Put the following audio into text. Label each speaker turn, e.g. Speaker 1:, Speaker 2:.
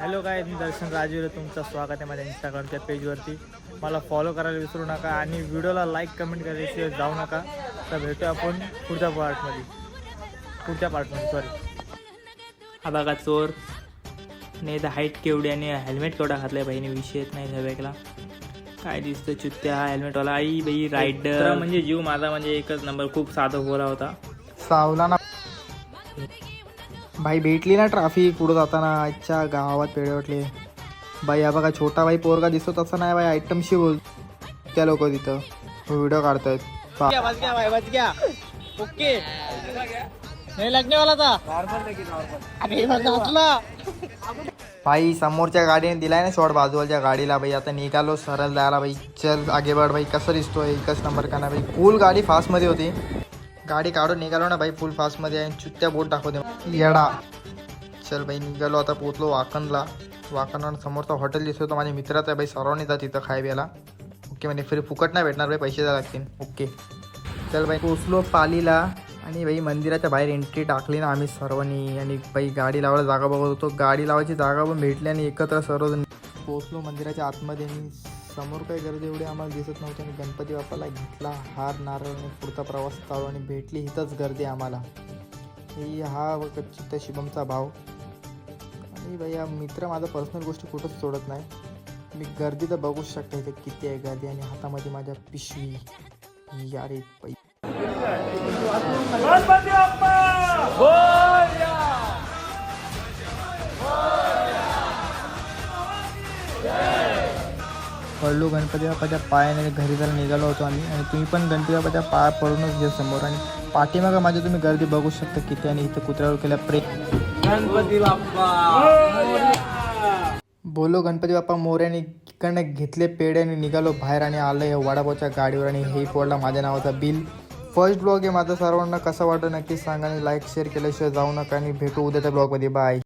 Speaker 1: Hello काय मी दर्शन राजवीर, तुमचं स्वागत आहे माझ्या इंस्टाग्रामच्या पेजवरती. मला फॉलो करायला विसरू नका आणि व्हिडिओला लाईक कमेंट करायला जाऊ नका. तर भेटू आपण पुढच्या पार्टमध्ये सॉरी.
Speaker 2: हा बघा चोर नाही तर हाईट केवढी आणि हेल्मेट केवढा घातलाय बहिणी, विषयच नाही सगळ्याला. काय दिसतं चुत्त्या हा हेल्मेटवाला. आई बाई रायडर म्हणजे जीव माझा, म्हणजे एकच नंबर. खूप साधा बोला होता.
Speaker 1: सावला ना भाई, भेटली ना ट्राफिक पुढं जाताना. आजच्या गावात पेढे वाटले बाई. हा बघा छोटा भाई पोरगा दिसतो तसा नाही बाई, आयटमशी बोल. त्या लोक तिथं व्हिडिओ काढतायत.
Speaker 2: ओके नाही लगने वाला था अरे
Speaker 1: भाई समोरच्या गाडीने दिलाय ना शॉट बाजूच्या गाडीला बाई. आता निघालो सरळ जायला बाई. चल आगे बढ़ भाई. कसं दिसतोय एकच नंबर का ना भाई. फुल गाडी फास्टमध्ये होती. गाडी काढून निघालो ना भाई, फुल फास्टमध्ये आहे. चुत्त्या बोट दाखवते येडा. चल भाई निघालो आता. पोचलो वाकणला. वाकणवर समोरचा हॉटेल दिसतो तो माझ्या मित्राचा आहे भाई. सर्वांनी जा तिथं खाय प्यायला. ओके म्हणजे फ्री फुकट नाही भेटणार भाई, पैसे द्यावे लागतील. ओके चल भाई पोचलो पालीला. आणि भाई मंदिराच्या बाहेर एंट्री टाकली ना आम्ही सर्वांनी. आणि भाई गाडी लावायला जागा बघत होतो. गाडी लावायची जागा पण भेटली आणि एकत्र सर्वजण पोचलो मंदिराच्या आतमध्ये. आणि समोर काही गर्दी एवढी आम्हाला दिसत नव्हती. आणि गणपती बाप्पाला घेतला हार नारळ आणि पुढचा प्रवास चालू. आणि भेटली इथंच गर्दी आम्हाला. ही हा चित्त शिवमचा भाव. आणि भाई हा मित्र माझा पर्सनल गोष्टी कुठंच सोडत नाही. मी गर्दी तर बघूच शकता इथे किती आहे गर्दी. आणि हातामध्ये माझ्या पिशवी. यार एक पडलो गणपती बाप्पाच्या पायाने. घरी जरा निघालो होतो आम्ही. आणि तुम्ही पण गणपती बाप्पाच्या पाया पडूनच घे समोर. आणि पाठीमागं माझ्या तुम्ही गर्दी बघू शकता किती. आणि इथं कुत्र्यावर केल्या
Speaker 2: गणपती बाप्पा
Speaker 1: बोलो गणपती बाप्पा मोर्याने. इकडनं घेतले पेढे आणि निघालो बाहेर. आणि आलं हे वडापावच्या गाडीवर. आणि हे पडला माझ्या नावाचा बिल. फर्स्ट ब्लॉग आहे माझा. सर्वांना कसं वाटतं नक्कीच सांगा. आणि लाईक शेअर केल्याशिवाय जाऊ नका. आणि भेटू उद्याच्या ब्लॉगमध्ये. बाय.